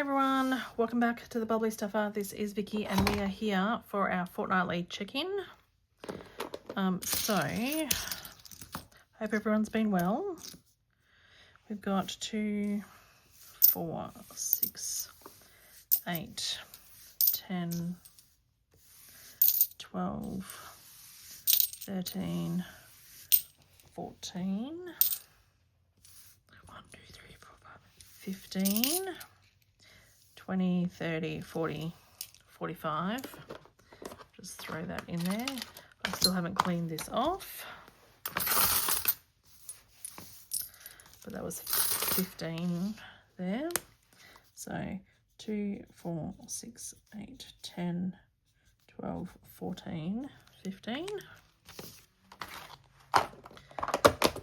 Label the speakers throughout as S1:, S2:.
S1: everyone, welcome back to the Bubbly Stuffer. This is Vicky and we are here for our fortnightly check-in. So hope everyone's been well. We've got 2, 4, 6, 8, 10, 12, 13, 14, 1, 2, 3, 4, 5, 15, 20, 30, 40, 45. Just throw that in there. I still haven't cleaned this off. But that was 15 there. So 2, 4, 6, 8, 10, 12, 14, 15.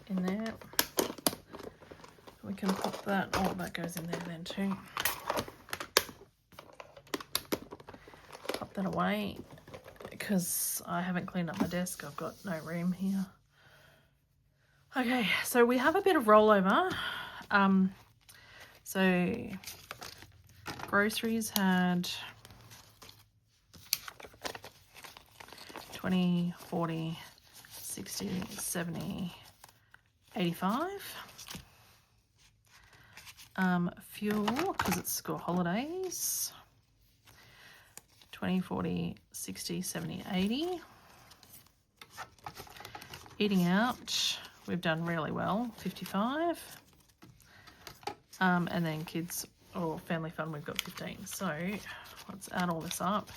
S1: In there. We can pop that. Oh, that goes in there then too. Pop that away because I haven't cleaned up my desk. I've got no room here. Okay, so we have a bit of rollover. So groceries had 20, 40, 60, 70, 85. Fuel, because it's school holidays, 20, 40, 60, 70, 80. Eating out, we've done really well, 55. And then kids or family fun, we've got 15. So let's add all this up.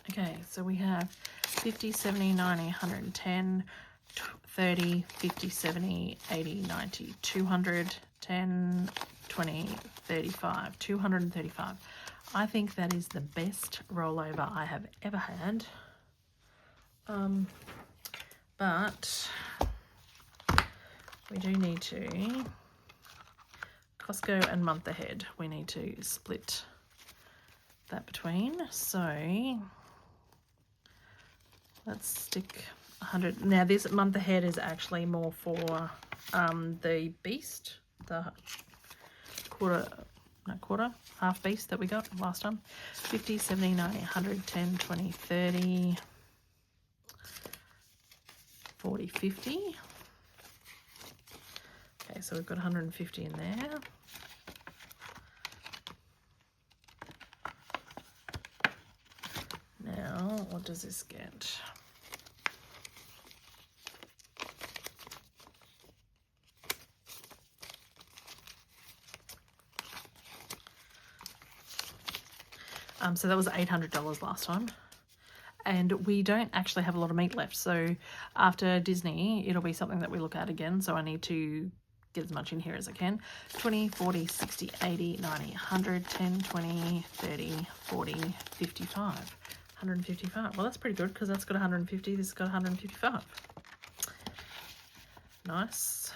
S1: Okay, so we have 50, 70, 90, 110, 30, 50, 70, 80, 90, 200, 10, 20, 35, 235. I think that is the best rollover I have ever had. But we do need to, Costco and month ahead, we need to split that between. So let's stick 100. Now this month ahead is actually more for the beast, the half beast that we got last time. 50, 70, 90, 110, 20, 30, 40, 50. Okay, so we've got 150 in there. Now, what does this get? So that was $800 last time. And we don't actually have a lot of meat left. So after Disney, it'll be something that we look at again. So I need to get as much in here as I can. 20, 40, 60, 80, 90, 100, 10, 20, 30, 40, 55. 155. Well, that's pretty good because that's got 150. This has got 155. Nice.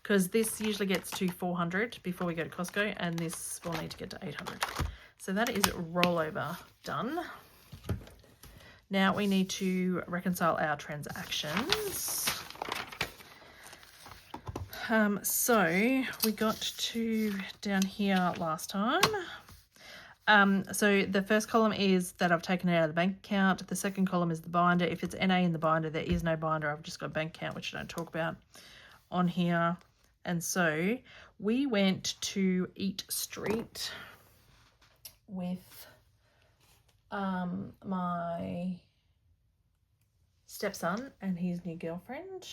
S1: Because this usually gets to 400 before we go to Costco, and this will need to get to 800. So that is rollover done. Now we need to reconcile our transactions. So we got to down here last time. So the first column is that I've taken it out of the bank account. The second column is the binder. If it's NA in the binder, there is no binder. I've just got bank account, which I don't talk about on here. And so we went to Eat Street with my stepson and his new girlfriend.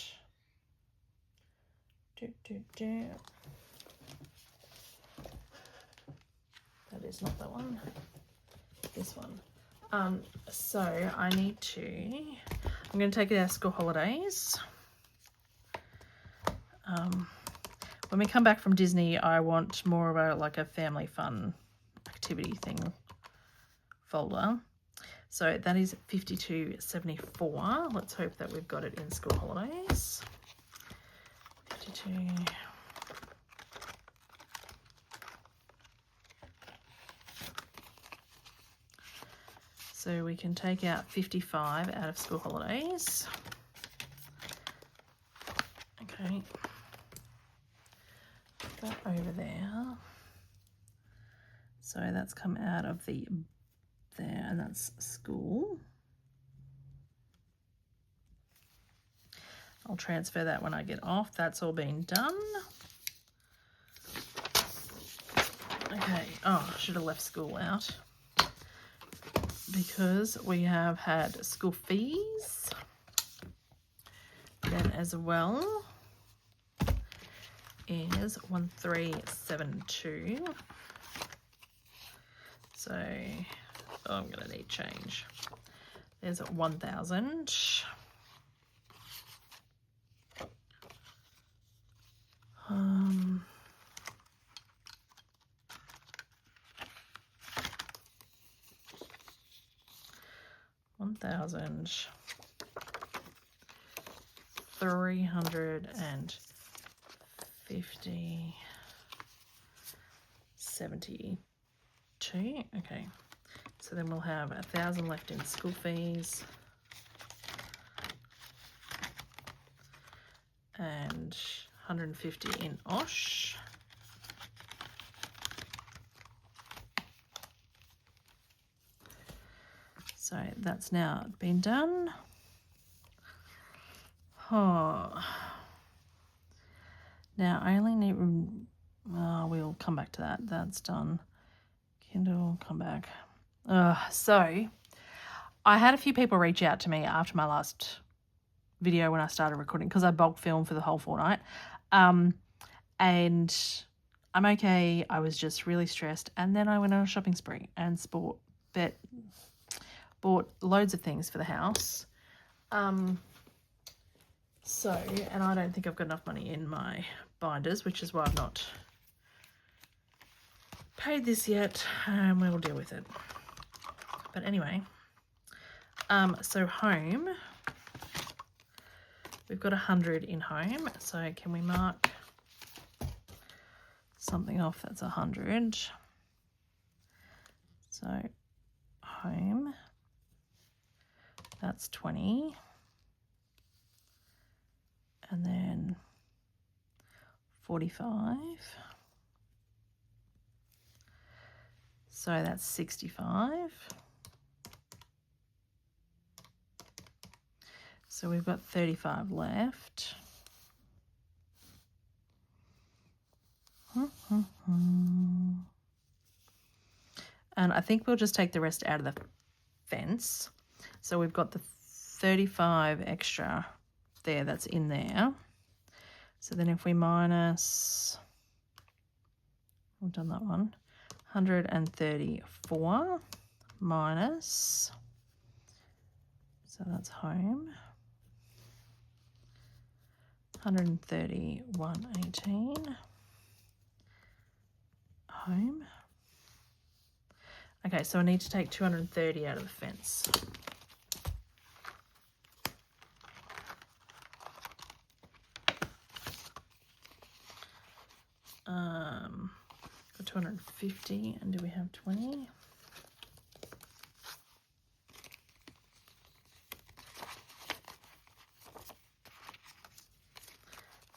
S1: That is not that one. This one. So I need to, I'm going to take it out of school holidays. when we come back from Disney, I want more of a family fun activity thing folder. So that is $52.74. Let's hope that we've got it in school holidays. 52. So we can take out 55 out of school holidays. Okay. Put that over there. So that's come out of there, and that's school. I'll transfer that when I get off. That's all been done. Okay. Oh, I should have left school out, because we have had school fees then as well is 1372. So I'm gonna need change. There's 1,000. $350.72. Okay, so then we'll have 1,000 left in school fees and 150 in OSH. So that's now been done. Oh. Now I only need, we'll come back to that. That's done. Kindle, come back. So I had a few people reach out to me after my last video when I started recording, because I bulk filmed for the whole fortnight. And I'm okay. I was just really stressed. And then I went on a shopping spree and bought loads of things for the house. And I don't think I've got enough money in my binders, which is why I've not paid this yet, and we will deal with it. But anyway, so home, we've got 100 in home. So can we mark something off that's 100? So home, that's 20. And then 45. So that's 65. So we've got 35 left. And I think we'll just take the rest out of the fence. So we've got the 35 extra there that's in there. So then if we minus, we've done that one, 134 minus, so that's home, 131.18, home. Okay, so I need to take 230 out of the fence. Got 250, and do we have 20?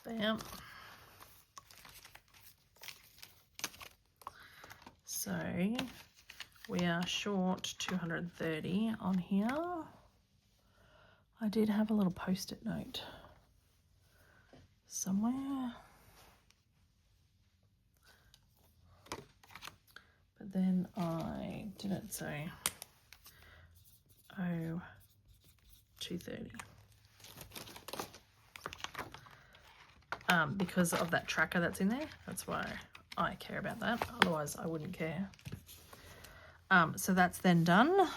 S1: Bam. So we are short 230 on here. I did have a little post-it note somewhere. But then I didn't say, 230. Because of that tracker that's in there. That's why I care about that. Otherwise, I wouldn't care. So that's then done.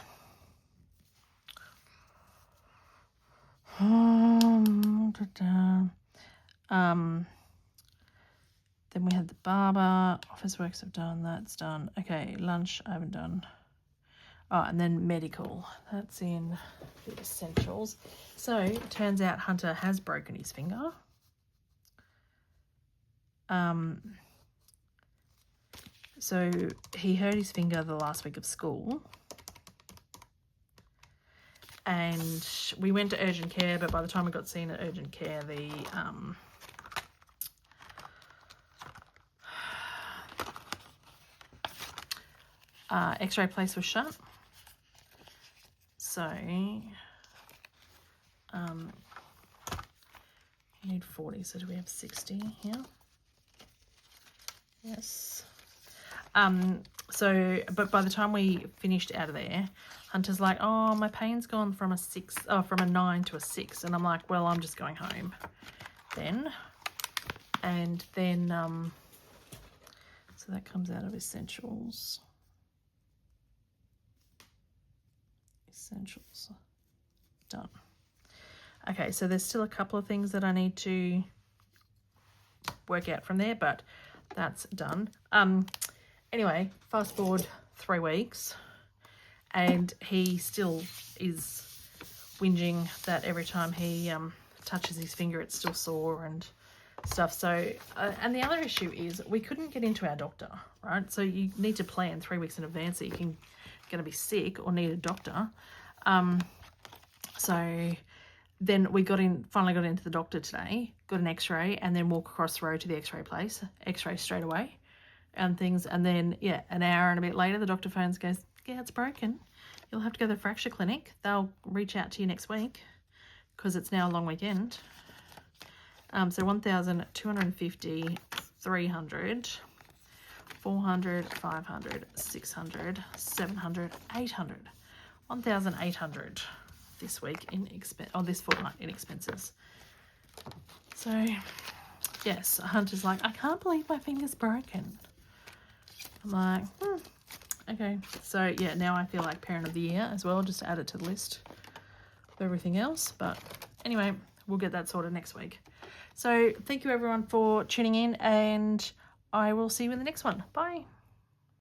S1: Then we had the barber, office works I've done, that's done. Okay, lunch I haven't done. Oh, and then medical, that's in the essentials. So it turns out Hunter has broken his finger. So he hurt his finger the last week of school. And we went to urgent care, but by the time we got seen at urgent care, the x-ray place was shut. So you need 40, so do we have 60 here? Yes. So, but by the time we finished out of there, Hunter's like, oh, my pain's gone from a 9 to a 6. And I'm like, well, I'm just going home then. And then, so that comes out of essentials. Essentials. Done. Okay, so there's still a couple of things that I need to work out from there, but that's done. Anyway, fast forward 3 weeks, and he still is whinging that every time he touches his finger, it's still sore and stuff. So, and the other issue is we couldn't get into our doctor, right? So you need to plan 3 weeks in advance that you can going to be sick or need a doctor. So then we finally got into the doctor today, got an x-ray, and then walk across the road to the x-ray place, x-ray straight away and things. And then, yeah, an hour and a bit later, the doctor phones, goes, yeah, it's broken. You'll have to go to the fracture clinic. They'll reach out to you next week because it's now a long weekend. So 1,250, 300, 400, 500, 600, 700, 800, 1,800 this week in this fortnight in expenses. So yes, Hunter's like, I can't believe my finger's broken. I'm like, okay. So yeah, now I feel like parent of the year as well, just to add it to the list of everything else. But anyway, we'll get that sorted next week. So thank you everyone for tuning in, and I will see you in the next one. Bye.